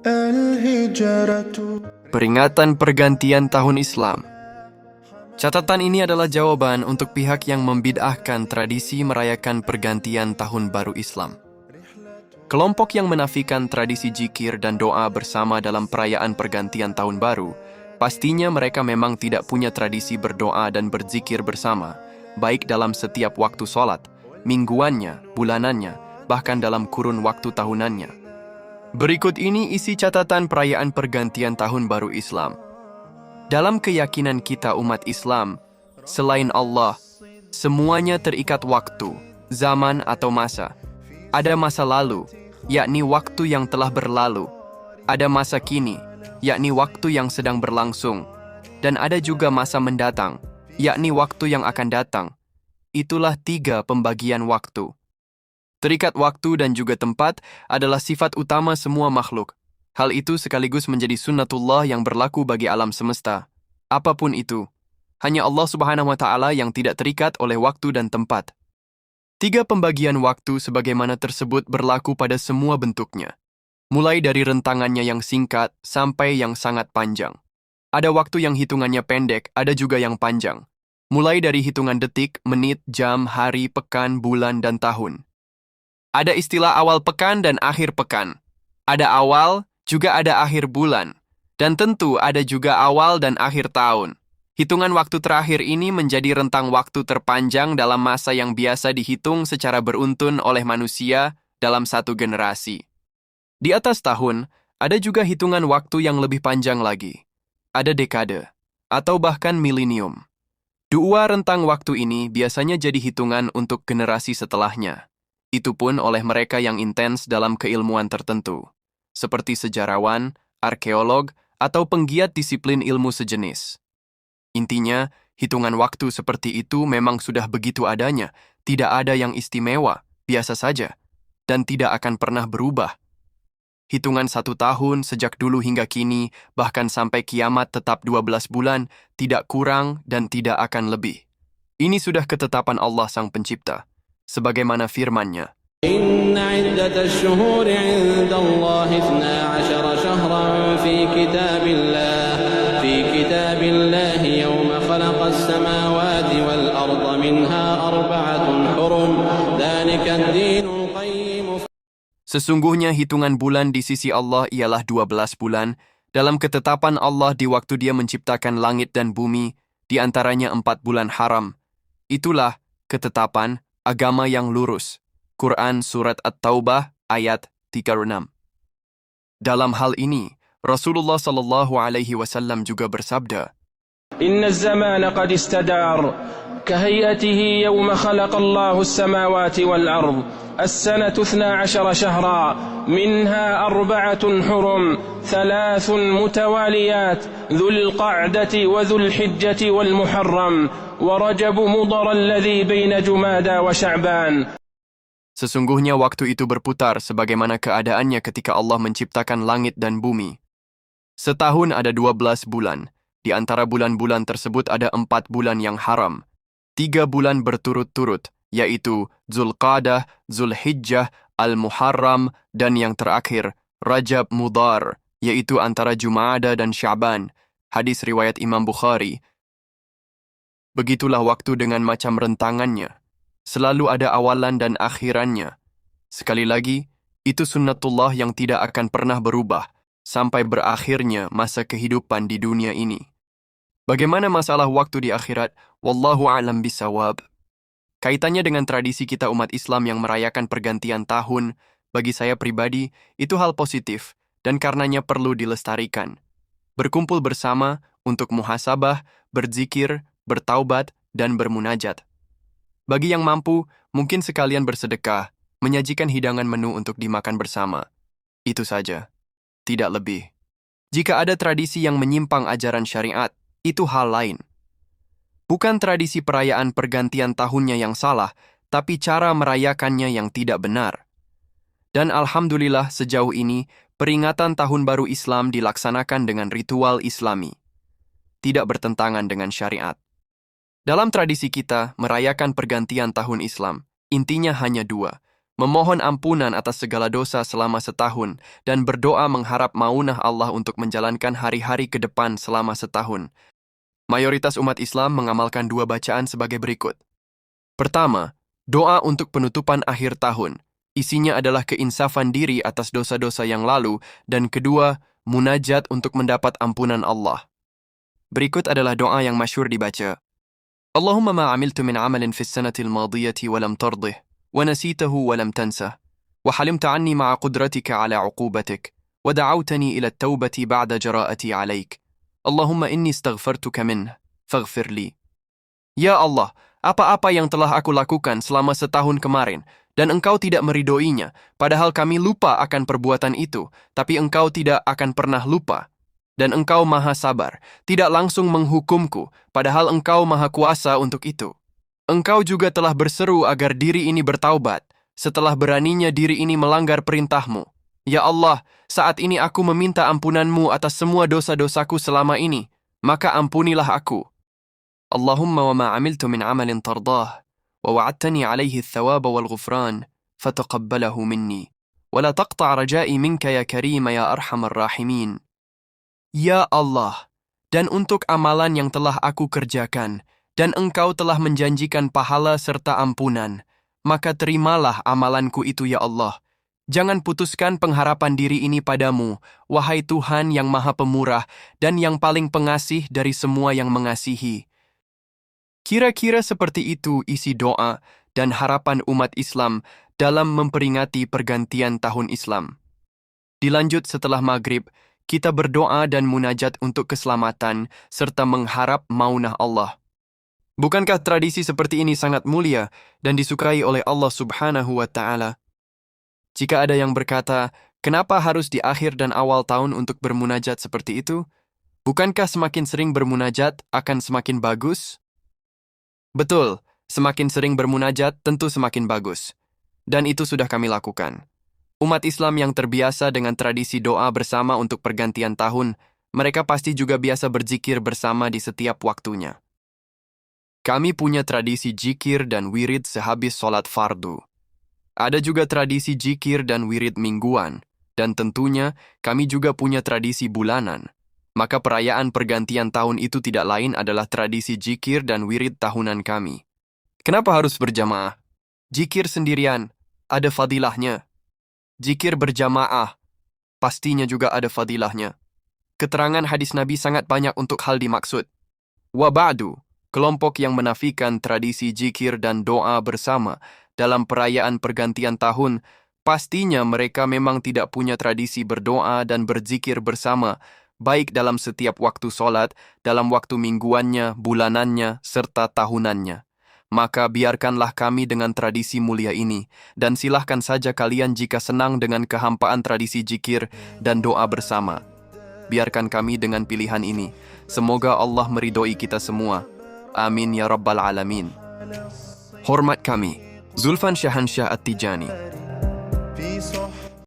الهجرة. Peringatan pergantian tahun Islam. Catatan ini adalah jawaban untuk pihak yang membid'ahkan tradisi merayakan pergantian tahun baru Islam. Kelompok yang menafikan tradisi zikir dan doa bersama dalam perayaan pergantian tahun baru, pastinya mereka memang tidak punya tradisi berdoa dan berzikir bersama, baik dalam setiap waktu sholat, mingguannya, bulanannya, bahkan dalam kurun waktu tahunannya. Berikut ini isi catatan perayaan pergantian tahun baru Islam. Dalam keyakinan kita umat Islam, selain Allah, semuanya terikat waktu, zaman atau masa. Ada masa lalu, yakni waktu yang telah berlalu. Ada masa kini, yakni waktu yang sedang berlangsung. Dan ada juga masa mendatang, yakni waktu yang akan datang. Itulah 3 pembagian waktu. Terikat waktu dan juga tempat adalah sifat utama semua makhluk. Hal itu sekaligus menjadi sunnatullah yang berlaku bagi alam semesta. Apapun itu, hanya Allah Subhanahu wa Ta'ala yang tidak terikat oleh waktu dan tempat. 3 pembagian waktu sebagaimana tersebut berlaku pada semua bentuknya, mulai dari rentangannya yang singkat sampai yang sangat panjang. Ada waktu yang hitungannya pendek, ada juga yang panjang. Mulai dari hitungan detik, menit, jam, hari, pekan, bulan, dan tahun. Ada istilah awal pekan dan akhir pekan. Ada awal, juga ada akhir bulan. Dan tentu ada juga awal dan akhir tahun. Hitungan waktu terakhir ini menjadi rentang waktu terpanjang dalam masa yang biasa dihitung secara beruntun oleh manusia dalam satu generasi. Di atas tahun, ada juga hitungan waktu yang lebih panjang lagi. Ada dekade, atau bahkan milenium. 2 rentang waktu ini biasanya jadi hitungan untuk generasi setelahnya. Itu pun oleh mereka yang intens dalam keilmuan tertentu, seperti sejarawan, arkeolog, atau penggiat disiplin ilmu sejenis. Intinya, hitungan waktu seperti itu memang sudah begitu adanya, tidak ada yang istimewa, biasa saja, dan tidak akan pernah berubah. Hitungan 1 tahun sejak dulu hingga kini, bahkan sampai kiamat tetap 12 bulan, tidak kurang dan tidak akan lebih. Ini sudah ketetapan Allah Sang Pencipta. Sebagaimana firman-Nya, إن عدة الشهور عند الله 12 شهرا في كتاب الله يوم خلق السماوات والأرض منها 4 حرم ذلك الدين القيم. Sesungguhnya hitungan bulan di sisi Allah ialah 12 bulan, dalam ketetapan Allah di waktu Dia menciptakan langit dan bumi, di antaranya 4 bulan haram. Itulah ketetapan agama yang lurus. Quran Surat At-Taubah ayat 36. Dalam hal ini, Rasulullah SAW juga bersabda, إن الزمان قد استدار كهيئته يوم خلق الله السماوات والأرض السنة 12 شهرا منها 4 حرم 3 متواليات ذو القعدة وذو الحجة والمحرم ورجب مضر الذي بين جمادى وشعبان. Sesungguhnya waktu itu berputar sebagaimana keadaannya ketika Allah menciptakan langit dan bumi. Setahun ada 12 bulan. Di antara bulan-bulan tersebut ada 4 bulan yang haram. 3 bulan berturut-turut, yaitu Zulqa'dah, Zulhijjah, Al-Muharram, dan yang terakhir, Rajab Mudhar, yaitu antara Jumada dan Sya'ban. Hadis riwayat Imam Bukhari. Begitulah waktu dengan macam rentangannya. Selalu ada awalan dan akhirannya. Sekali lagi, itu sunnatullah yang tidak akan pernah berubah sampai berakhirnya masa kehidupan di dunia ini. Bagaimana masalah waktu di akhirat? Wallahu a'lam bisawab. Kaitannya dengan tradisi kita umat Islam yang merayakan pergantian tahun, bagi saya pribadi, itu hal positif dan karenanya perlu dilestarikan. Berkumpul bersama untuk muhasabah, berzikir, bertaubat, dan bermunajat. Bagi yang mampu, mungkin sekalian bersedekah, menyajikan hidangan menu untuk dimakan bersama. Itu saja, tidak lebih. Jika ada tradisi yang menyimpang ajaran syariat, itu hal lain. Bukan tradisi perayaan pergantian tahunnya yang salah, tapi cara merayakannya yang tidak benar. Dan alhamdulillah sejauh ini, peringatan Tahun Baru Islam dilaksanakan dengan ritual Islami. Tidak bertentangan dengan syariat. Dalam tradisi kita, merayakan pergantian tahun Islam, intinya hanya 2, memohon ampunan atas segala dosa selama setahun, dan berdoa mengharap maunah Allah untuk menjalankan hari-hari ke depan selama setahun. Mayoritas umat Islam mengamalkan dua bacaan sebagai berikut. Pertama, doa untuk penutupan akhir tahun. Isinya adalah keinsafan diri atas dosa-dosa yang lalu, dan kedua, munajat untuk mendapat ampunan Allah. Berikut adalah doa yang masyhur dibaca. Allahumma ma amiltu min amalin fis sanatil madiyati wa lam tardih, wa nasitahu wa lam tansah, wa halimta anni ma'a qudratika ala uqubatik, wa da'awtani ila at-taubati ba'da jara'ati alaik. Allahumma inni istaghfartuka minh, faghfir li. Ya Allah, apa-apa yang telah aku lakukan selama setahun kemarin, dan engkau tidak meridhoinya, padahal kami lupa akan perbuatan itu, tapi engkau tidak akan pernah lupa. Dan engkau maha sabar, tidak langsung menghukumku, padahal engkau maha kuasa untuk itu. Engkau juga telah berseru agar diri ini bertaubat, setelah beraninya diri ini melanggar perintahmu. Ya Allah, saat ini aku meminta ampunanmu atas semua dosa-dosaku selama ini, maka ampunilah aku. Allahumma wa ma amiltu min amalin tardah, wa wa'adtani alaihi الثواب والغفران فتقبله مني ولا تقطع رجائي منك يا كريم يا أرحم الراحمين. Ya Allah, dan untuk amalan yang telah aku kerjakan, dan engkau telah menjanjikan pahala serta ampunan, maka terimalah amalanku itu ya Allah. Jangan putuskan pengharapan diri ini padamu, wahai Tuhan yang maha pemurah dan yang paling pengasih dari semua yang mengasihi. Kira-kira seperti itu isi doa dan harapan umat Islam dalam memperingati pergantian tahun Islam. Dilanjut setelah maghrib, kita berdoa dan munajat untuk keselamatan serta mengharap maunah Allah. Bukankah tradisi seperti ini sangat mulia dan disukai oleh Allah Subhanahu wa Ta'ala? Jika ada yang berkata, kenapa harus di akhir dan awal tahun untuk bermunajat seperti itu? Bukankah semakin sering bermunajat akan semakin bagus? Betul, semakin sering bermunajat tentu semakin bagus. Dan itu sudah kami lakukan. Umat Islam yang terbiasa dengan tradisi doa bersama untuk pergantian tahun, mereka pasti juga biasa berzikir bersama di setiap waktunya. Kami punya tradisi jikir dan wirid sehabis sholat fardu. Ada juga tradisi jikir dan wirid mingguan, dan tentunya kami juga punya tradisi bulanan. Maka perayaan pergantian tahun itu tidak lain adalah tradisi jikir dan wirid tahunan kami. Kenapa harus berjamaah? Jikir sendirian, ada fadilahnya. Jikir berjamaah, pastinya juga ada fadilahnya. Keterangan hadis Nabi sangat banyak untuk hal dimaksud. Wa ba'du, kelompok yang menafikan tradisi jikir dan doa bersama dalam perayaan pergantian tahun, pastinya mereka memang tidak punya tradisi berdoa dan berzikir bersama, baik dalam setiap waktu sholat, dalam waktu mingguannya, bulanannya, serta tahunannya. Maka biarkanlah kami dengan tradisi mulia ini, dan silahkan saja kalian jika senang dengan kehampaan tradisi jikir dan doa bersama. Biarkan kami dengan pilihan ini. Semoga Allah meridhoi kita semua. Amin ya Rabbal Alamin. Hormat kami, Zulfan Syahansyah At-Tijani.